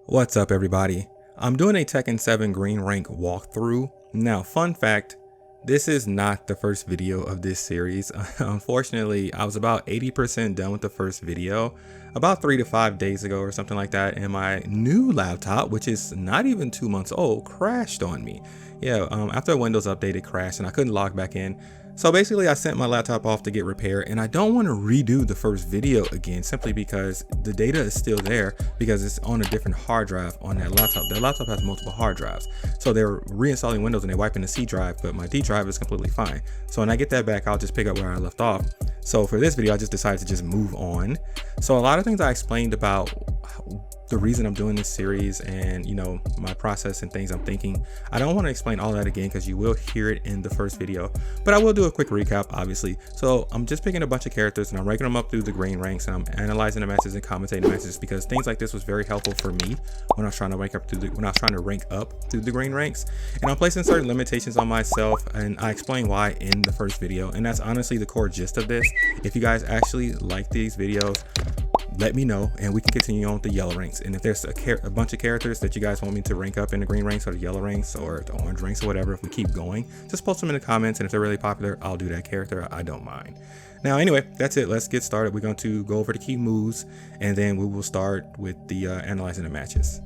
What's up everybody? I'm doing a Tekken 7 Green Rank walkthrough. Now fun fact, this is not the first video of this series. Unfortunately, I was about 80% done with the first video about 3 to 5 days ago or something like that, and my new laptop, which is not even 2 months old, crashed on me. After a Windows update it crashed and I couldn't log back in. So basically I sent my laptop off to get repaired, and I don't want to redo the first video again simply because the data is still there because it's on a different hard drive on that laptop. That laptop has multiple hard drives. So they're reinstalling Windows and they're wiping the C drive, but my D drive is completely fine. So when I get that back, I'll just pick up where I left off. So for this video, I just decided to just move on. So a lot of things I explained about the reason I'm doing this series and my process and things I'm thinking, I don't want to explain all that again because you will hear it in the first video, but I will do a quick recap obviously. So I'm just picking a bunch of characters and I'm ranking them up through the green ranks, and I'm analyzing the matches and commentating the matches because things like this was very helpful for me when I was trying to rank up through the green ranks. And I'm placing certain limitations on myself, and I explain why in the first video, and that's honestly the core gist of this. If you guys actually like these videos, let me know and we can continue on with the yellow ranks. And if there's a bunch of characters that you guys want me to rank up in the green ranks or the yellow ranks or the orange ranks or whatever, if we keep going, just post them in the comments, and if they're really popular, I'll do that character. I don't mind. Now anyway, that's it. Let's get started. We're going to go over the key moves and then we will start with the analyzing the matches.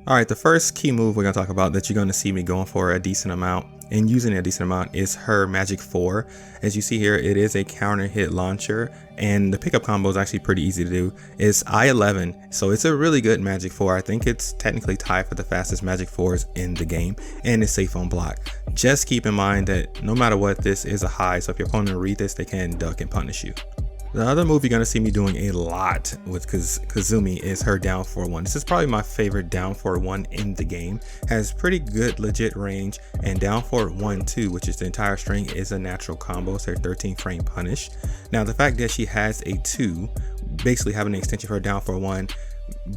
All right, the first key move we're going to talk about that you're going to see me going for a decent amount and using a decent amount is her Magic 4. As you see here, it is a counter hit launcher, and the pickup combo is actually pretty easy to do. It's I-11, so it's a really good Magic 4. I think it's technically tied for the fastest Magic 4s in the game, and it's safe on block. Just keep in mind that no matter what, this is a high, so if your opponent read this, they can duck and punish you. The other move you're going to see me doing a lot with Kazumi is her down 4-1. This is probably my favorite down 4-1 in the game. Has pretty good legit range, and down 4-1-2, which is the entire string, is a natural combo. It's her 13 frame punish. Now the fact that she has a 2, basically having an extension for her down 4-1,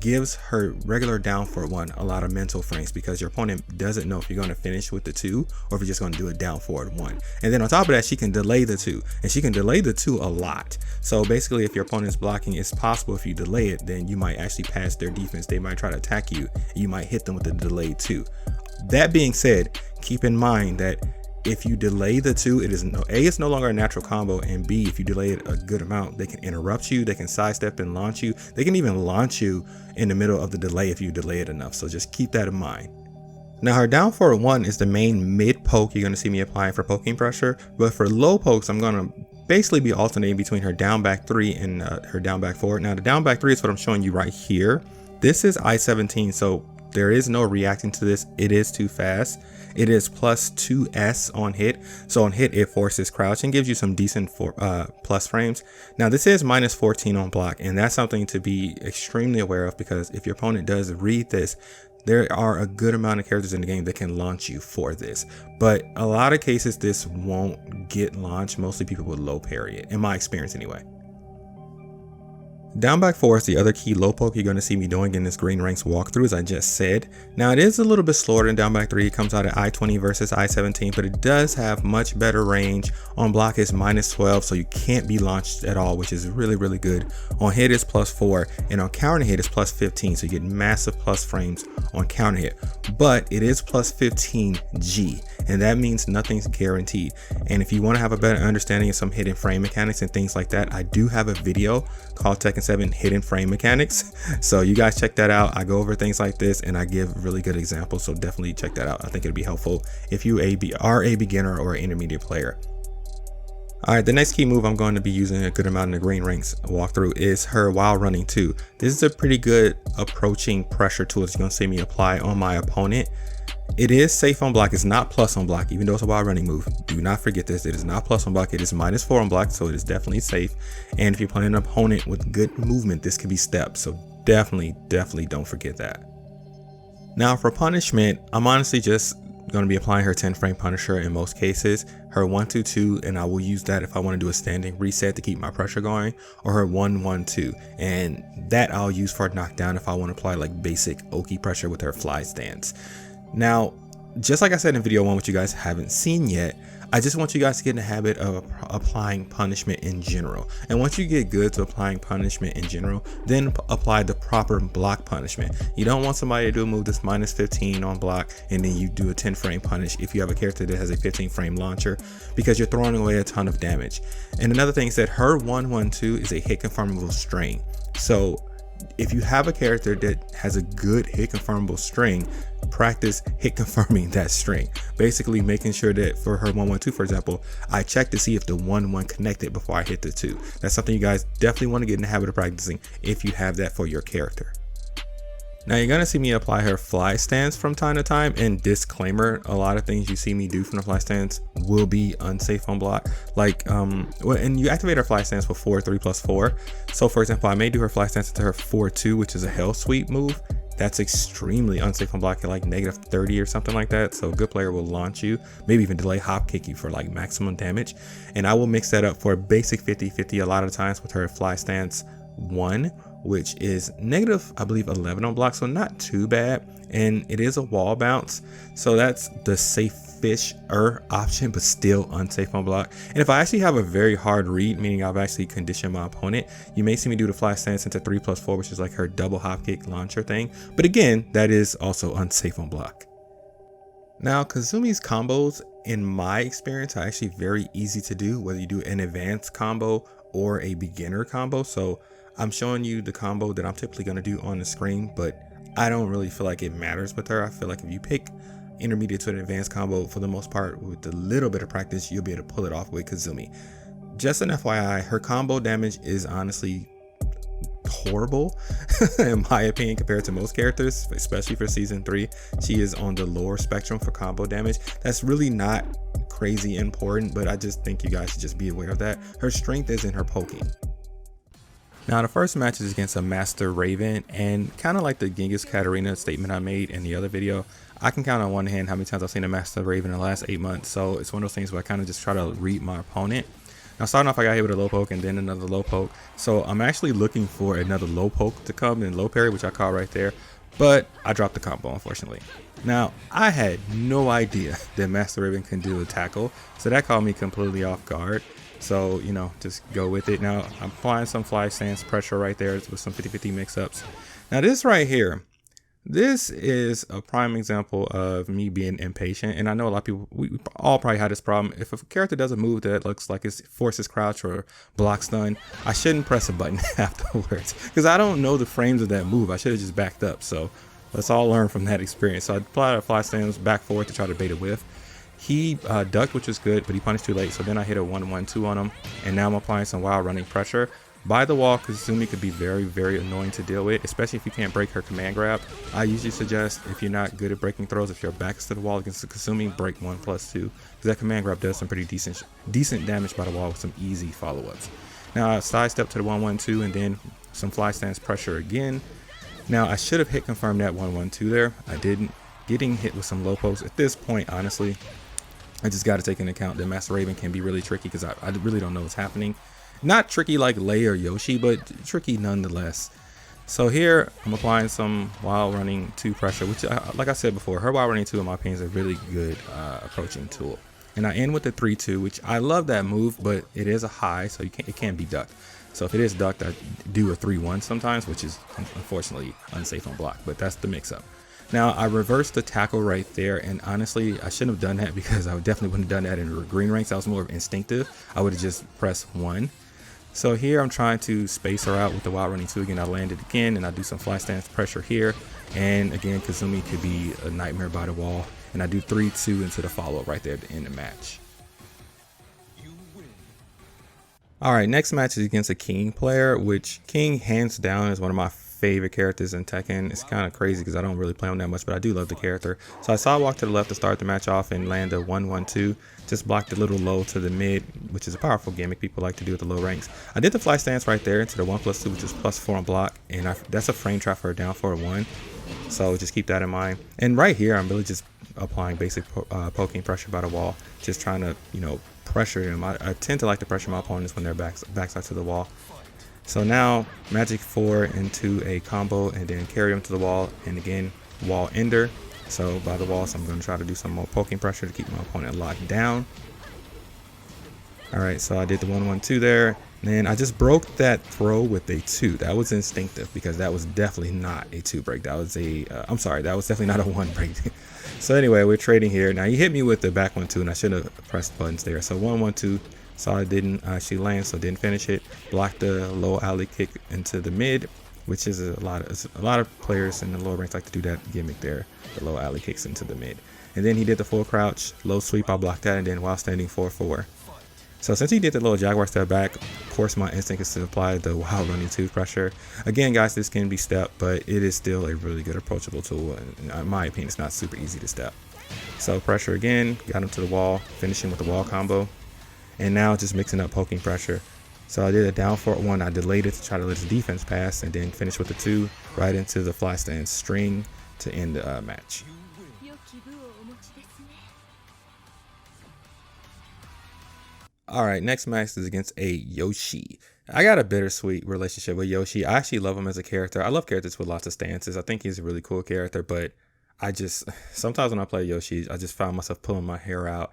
gives her regular down 4-1 a lot of mental frames because your opponent doesn't know if you're going to finish with the 2 or if you're just going to do a down 4-1. And then on top of that, she can delay the 2, and she can delay the 2 a lot. So basically, if your opponent's blocking, it's possible if you delay it, then you might actually pass their defense. They might try to attack you, and you might hit them with the delayed 2. That being said, keep in mind that if you delay the 2, it's no longer a natural combo, and B, if you delay it a good amount, they can interrupt you, they can sidestep and launch you, they can even launch you in the middle of the delay if you delay it enough. So just keep that in mind. Now her down 4-1 is the main mid poke you're going to see me applying for poking pressure, but for low pokes I'm going to basically be alternating between her down back 3 and her down back 4. Now the down back 3 is what I'm showing you right here. This is I-17, so there is no reacting to this. It is too fast. It is plus 2s on hit, so on hit it forces crouch and gives you some decent plus frames. Now this is minus 14 on block, and that's something to be extremely aware of because if your opponent does read this, there are a good amount of characters in the game that can launch you for this, but a lot of cases this won't get launched. Mostly people will low parry it, in my experience anyway. Down back 4 is the other key low poke you're going to see me doing in this green ranks walkthrough, as I just said. Now it is a little bit slower than down back 3. It comes out at I-20 versus I-17, but it does have much better range. On block it's minus 12, so you can't be launched at all, which is really good. On hit it's plus 4, and on counter hit it's plus 15, so you get massive plus frames on counter hit. But it is plus 15 G, and that means nothing's guaranteed. And if you want to have a better understanding of some hidden frame mechanics and things like that, I do have a video called Tekken 7 Hidden Frame Mechanics, so you guys check that out. I go over things like this and I give really good examples, so definitely check that out. I think it'll be helpful if you are a beginner or an intermediate player. All right, the next key move I'm going to be using a good amount in the green ranks walkthrough is her while running 2. This is a pretty good approaching pressure tool that you're going to see me apply on my opponent. It is safe on block. It's not plus on block, even though it's a while running move. Do not forget this. It is not plus on block. It is minus 4 on block, so it is definitely safe. And if you're playing an opponent with good movement, this can be stepped. So definitely don't forget that. Now for punishment, I'm honestly just going to be applying her 10 frame punisher in most cases. Her 1-2-2, and I will use that if I want to do a standing reset to keep my pressure going, or her 1-1-2, and that I'll use for a knockdown if I want to apply like basic Oki pressure with her fly stance. Now just like I said in video 1, which you guys haven't seen yet, I just want you guys to get in the habit of applying punishment in general. And once you get good to applying punishment in general, then apply the proper block punishment. You don't want somebody to do a move that's minus 15 on block and then you do a 10 frame punish if you have a character that has a 15 frame launcher, because you're throwing away a ton of damage. And another thing is that her 1-1-2 is a hit confirmable string. So if you have a character that has a good hit confirmable string, practice hit confirming that string. Basically making sure that for her 1-1-2, for example, I check to see if the 1-1 connected before I hit the 2. That's something you guys definitely want to get in the habit of practicing if you have that for your character. Now you're gonna see me apply her fly stance from time to time, and disclaimer, a lot of things you see me do from the fly stance will be unsafe on block. Like and you activate her fly stance with 4-3+4. So for example, I may do her fly stance into her 4-2, which is a hell sweep move. That's extremely unsafe on block at like -30 or something like that. So a good player will launch you, maybe even delay hop kick you for like maximum damage. And I will mix that up for a basic 50-50 a lot of times with her fly stance 1, which is negative, I believe, 11 on block, so not too bad. And it is a wall bounce, so that's the safe-ish-er option, but still unsafe on block. And if I actually have a very hard read, meaning I've actually conditioned my opponent, you may see me do the fly stance into 3+4, which is like her double hop kick launcher thing. But again, that is also unsafe on block. Now, Kazumi's combos, in my experience, are actually very easy to do, whether you do an advanced combo or a beginner combo. So I'm showing you the combo that I'm typically going to do on the screen, but I don't really feel like it matters with her. I feel like if you pick intermediate to an advanced combo, for the most part, with a little bit of practice, you'll be able to pull it off with Kazumi. Just an FYI, her combo damage is honestly horrible in my opinion compared to most characters, especially for season 3. She is on the lower spectrum for combo damage. That's really not crazy important, but I just think you guys should just be aware of that. Her strength is in her poking. Now the first match is against a Master Raven, and kind of like the Genghis Katarina statement I made in the other video, I can count on one hand how many times I've seen a Master Raven in the last 8 months. So it's one of those things where I kind of just try to read my opponent. Now starting off, I got hit with a low poke and then another low poke. So I'm actually looking for another low poke to come in low parry, which I caught right there. But I dropped the combo, unfortunately. Now, I had no idea that Master Raven can do a tackle, so that caught me completely off guard. So, you know, just go with it. Now, I'm applying some fly stance pressure right there with some 50-50 mix-ups. Now, this right here, this is a prime example of me being impatient. And I know a lot of people, we all probably had this problem. If a character does a move that looks like it forces crouch or block stun, I shouldn't press a button afterwards, because I don't know the frames of that move. I should have just backed up. So let's all learn from that experience. So I applied a fly stance back forward to try to bait a whiff. He ducked, which was good, but he punished too late. So then I hit a 1-1-2 on him, and now I'm applying some wild running pressure. By the wall, Kazumi could be very, very annoying to deal with, especially if you can't break her command grab. I usually suggest, if you're not good at breaking throws, if your back is to the wall against the Kazumi, break 1+2, because that command grab does some pretty decent damage by the wall with some easy follow-ups. Now I sidestep to the 1-1-2 and then some fly stance pressure again. Now I should have hit confirmed that 1-1-2 there. I didn't. Getting hit with some low pokes at this point, honestly, I just got to take into account that Master Raven can be really tricky, because I really don't know what's happening. Not tricky like Lei or Yoshi, but tricky nonetheless. So here I'm applying some wild running 2 pressure, which, like I said before, her wild running 2 in my opinion is a really good approaching tool. And I end with the 3-2, which I love that move, but it is a high, so it can't be ducked. So if it is ducked, I do a 3-1 sometimes, which is unfortunately unsafe on block, but that's the mix-up. Now I reversed the tackle right there, and honestly I shouldn't have done that, because I definitely wouldn't have done that in green ranks. That was more of instinctive. I would have just pressed 1. So here I'm trying to space her out with the wild running 2 again. I landed again, and I do some fly stance pressure here, and again Kazumi could be a nightmare by the wall, and I do 3-2 into the follow-up right there to end the match. Alright, next match is against a King player, which King hands down is one of my favorite characters in Tekken. It's kind of crazy because I don't really play him that much, but I do love the character. So I saw walk to the left to start the match off and land a 1-1-2. Just blocked a little low to the mid, which is a powerful gimmick people like to do with the low ranks. I did the fly stance right there into the 1+2, which is +4 on block, and that's a frame trap for a down for a 1. So just keep that in mind. And right here, I'm really just applying basic poking pressure by the wall, just trying to, you know, pressure them. I tend to like to pressure my opponents when they're backside to the wall. So now magic 4 into a combo and then carry them to the wall, and again wall ender. So by the wall, so I'm going to try to do some more poking pressure to keep my opponent locked down. Alright, so I did the 1-1-2 there. And then I just broke that throw with a 2. That was instinctive because that was definitely not a 2 break. That was a, I'm sorry, that was definitely not a 1 break. So anyway, we're trading here. Now he hit me with the back 1-2 and I should have pressed buttons there. So 1-1-2, saw it didn't actually land, so didn't finish it. Blocked the low alley kick into the mid, which is a lot of players in the lower ranks like to do that gimmick there, the low alley kicks into the mid. And then he did the full crouch, low sweep, I blocked that, and then while standing 4-4. So since he did the little Jaguar step back, of course my instinct is to apply the wild running 2 pressure. Again guys, this can be step, but it is still a really good approachable tool, and in my opinion it's not super easy to step. So pressure again, got him to the wall, finishing with the wall combo, and now just mixing up poking pressure. So I did a down forward 1, I delayed it to try to let his defense pass, and then finish with the 2 right into the fly stand string to end the match. Alright, next match is against a Yoshi. I got a bittersweet relationship with Yoshi. I actually love him as a character. I love characters with lots of stances. I think he's a really cool character, but sometimes when I play Yoshi, I just found myself pulling my hair out.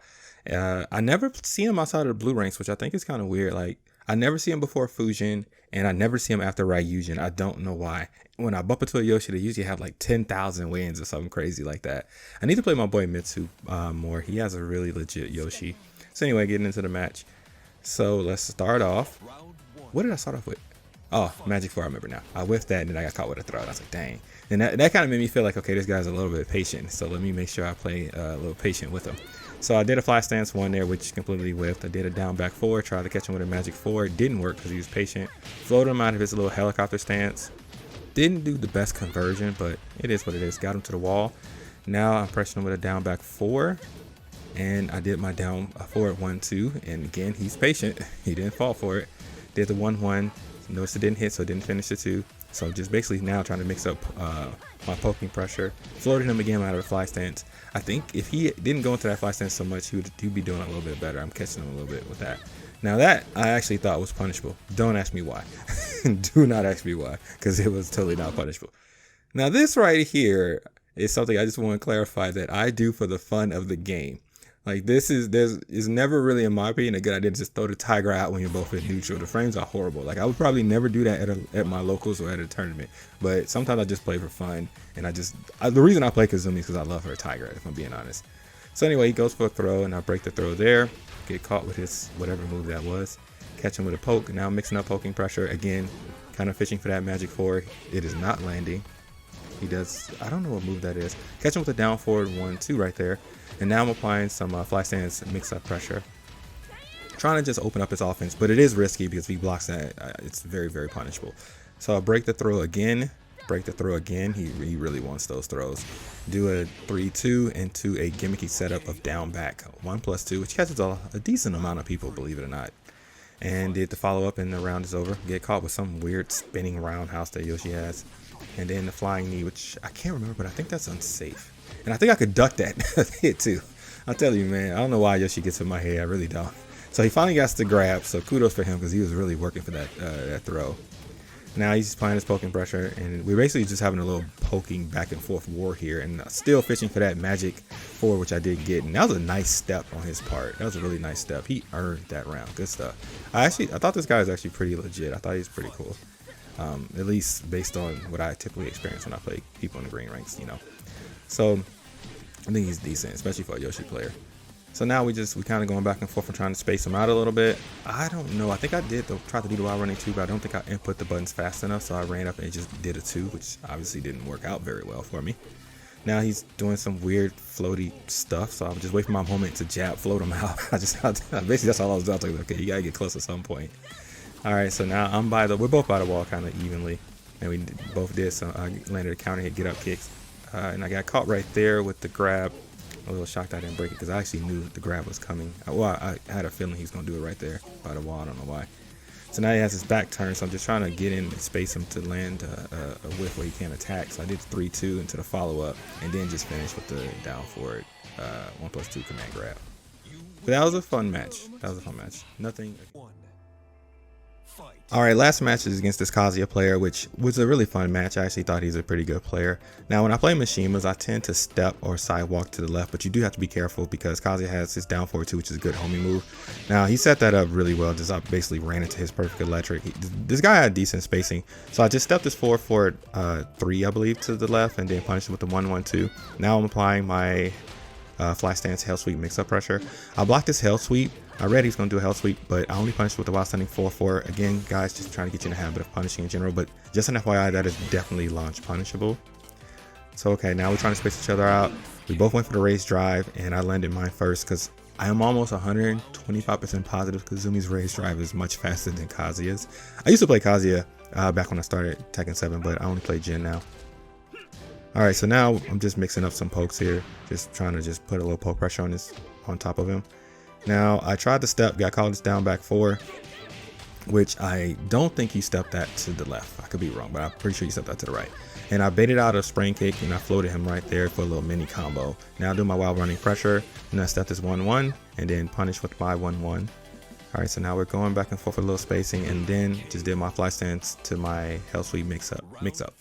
I never see him outside of the blue ranks, which I think is kind of weird. Like, I never see him before Fusion, and I never see him after Ryujin. I don't know why. When I bump into a Yoshi, they usually have like 10,000 wins or something crazy like that. I need to play my boy Mitsu more. He has a really legit Yoshi. So anyway, getting into the match. So let's start off. What did I start off with? Oh, Magic 4, I remember now. I whiffed that and then I got caught with a throw. I was like, dang. And that kind of made me feel like, okay, this guy's a little bit patient. So let me make sure I play a little patient with him. So I did a fly stance 1 there, which completely whiffed. I did a down back 4, tried to catch him with a Magic 4. It didn't work because he was patient. Floated him out of his little helicopter stance. Didn't do the best conversion, but it is what it is. Got him to the wall. Now I'm pressing him with a down back 4. And I did my down forward 1-2, and again he's patient. He didn't fall for it. Did the 1-1. Notice it didn't hit, so it didn't finish the 2. So just basically now trying to mix up my poking pressure. Floated him again out of the fly stance. I think if he didn't go into that fly stance so much, he'd be doing a little bit better. I'm catching him a little bit with that. Now that I actually thought was punishable. Don't ask me why. Do not ask me why, because it was totally not punishable. Now this right here is something I just want to clarify that I do for the fun of the game. Like is never really, in my opinion, a good idea to just throw the tiger out when you're both at neutral. The frames are horrible. Like I would probably never do that at my locals or at a tournament. But sometimes I just play for fun, and the reason I play KAZUMI is because I love her tiger, if I'm being honest. So anyway, he goes for a throw, and I break the throw there. Get caught with his whatever move that was. Catch him with a poke. Now mixing up poking pressure again, kind of fishing for that Magic 4. It is not landing. He does, I don't know what move that is. Catch him with a down forward 1-2 right there. And now I'm applying some fly stance mix up pressure. Trying to just open up his offense, but it is risky because if he blocks that, it's very, very punishable. So I break the throw again. He really wants those throws. Do a 3-2 into a gimmicky setup of down back 1+2, which catches a decent amount of people, believe it or not. And did the follow up, and the round is over. Get caught with some weird spinning roundhouse that Yoshi has. And then the flying knee, which I can't remember, but I think that's unsafe. And I think I could duck that hit too. I'll tell you, man, I don't know why Yoshi gets in my head. I really don't. So he finally got the grab, so kudos for him because he was really working for that throw. Now he's applying his poking pressure, and we're basically just having a little poking back and forth war here, and still fishing for that Magic 4, which I did get. And that was a nice step on his part. That was a really nice step. He earned that round. Good stuff. I thought this guy was actually pretty legit. I thought he was pretty cool. At least based on what I typically experience when I play people in the green ranks, you know. So I think he's decent, especially for a Yoshi player. So now we kind of going back and forth and trying to space him out a little bit. I don't know. I think I did try to do the wild running 2, but I don't think I input the buttons fast enough. So I ran up and just did a 2, which obviously didn't work out very well for me. Now he's doing some weird floaty stuff. So I'm just waiting for my moment to jab, float him out. Basically that's all I was doing. I was like, okay, you gotta get close at some point. All right, so now we're both by the wall kind of evenly, and we both did some. I landed a counter hit, get up kicks, and I got caught right there with the grab. A little shocked I didn't break it because I actually knew the grab was coming. Well, I had a feeling he was gonna do it right there by the wall. I don't know why. So now he has his back turned, so I'm just trying to get in and space him to land a whiff where he can't attack. So I did 3-2 into the follow up, and then just finished with the down forward 1+2 command grab. But that was a fun match. Nothing. Fight. Alright, last match is against this Kazuya player, which was a really fun match. I actually thought he's a pretty good player. Now, when I play Mishimas, I tend to step or sidewalk to the left, but you do have to be careful because Kazuya has his down forward too, which is a good homing move. Now, he set that up really well. Just I basically ran into his perfect electric. This guy had decent spacing, so I just stepped this forward for 3, I believe, to the left, and then punished him with the 1-1-2. Now I'm applying my fly stance hell sweep mix-up pressure. I blocked this hell sweep. I read he's going to do a hell sweep, but I only punished with the wild standing 4-4. Again, guys, just trying to get you in the habit of punishing in general, but just an FYI, that is definitely launch punishable. So, okay, now we're trying to space each other out. We both went for the raise drive, and I landed mine first because I am almost 125% positive Kazumi's raise drive is much faster than Kazuya's. I used to play Kazuya back when I started Tekken 7, but I only play Jin now. Alright, so now I'm just mixing up some pokes here, just trying to just put a little poke pressure on top of him. Now, I tried to step, got called this down back 4, which I don't think he stepped that to the left. I could be wrong, but I'm pretty sure he stepped that to the right. And I baited out a spring kick, and I floated him right there for a little mini combo. Now I do my wild running pressure, and I step this 1-1, and then punish with my 1-1. Alright, so now we're going back and forth with a little spacing, and then just did my fly stance to my hell sweep mix up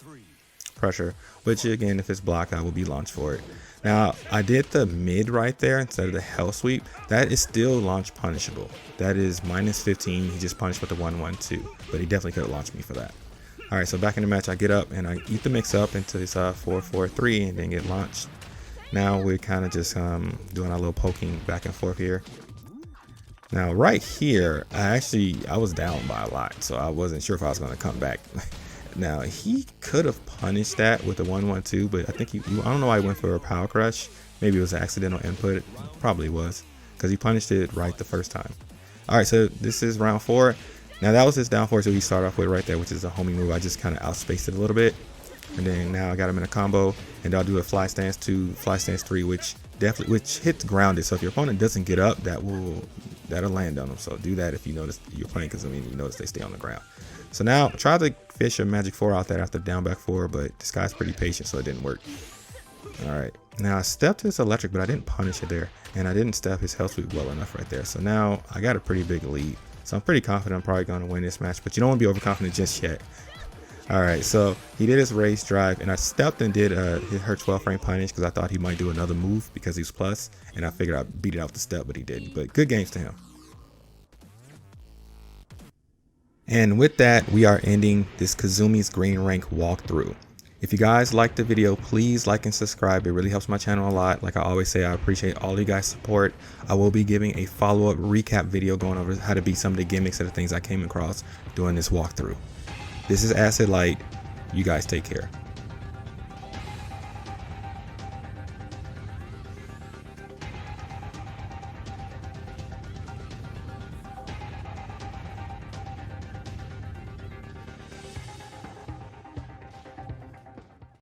pressure, which again, if it's blocked, I will be launched for it. Now, I did the mid right there instead of the hell sweep. That is still launch punishable. That is -15. He just punished with the 1-1-2, but he definitely could have launched me for that. All right, so back in the match, I get up and I eat the mix up into this 4-4-3 and then get launched. Now we're kind of just doing a little poking back and forth here. Now, right here, I was down by a lot, so I wasn't sure if I was going to come back. Now, he could have punished that with a 1-1-2, but I think I don't know why he went for a power crush. Maybe it was an accidental input. It probably was, because he punished it right the first time. All right, so this is round 4. Now, that was his down forward, so he started off with right there, which is a homing move. I just kind of outspaced it a little bit. And then now I got him in a combo, and I'll do a fly stance 2, fly stance 3, which hits grounded. So if your opponent doesn't get up, that'll land on them. So do that if you notice you're playing Kazumi, you notice they stay on the ground. So now try to fish a magic 4 out there after down back 4, but this guy's pretty patient, so it didn't work. All right, now I stepped his electric, but I didn't punish it there, and I didn't step his hell sweep well enough right there. So now I got a pretty big lead. So I'm pretty confident I'm probably going to win this match, but you don't want to be overconfident just yet. All right, so he did his raise drive, and I stepped and did her 12 frame punish because I thought he might do another move because he's plus, and I figured I'd beat it out the step, but he didn't. But good games to him. And with that, we are ending this Kazumi's Green Rank walkthrough. If you guys liked the video, please like and subscribe. It really helps my channel a lot. Like I always say, I appreciate all you guys' support. I will be giving a follow-up recap video going over how to beat some of the gimmicks of the things I came across during this walkthrough. This is Acid Light. You guys take care.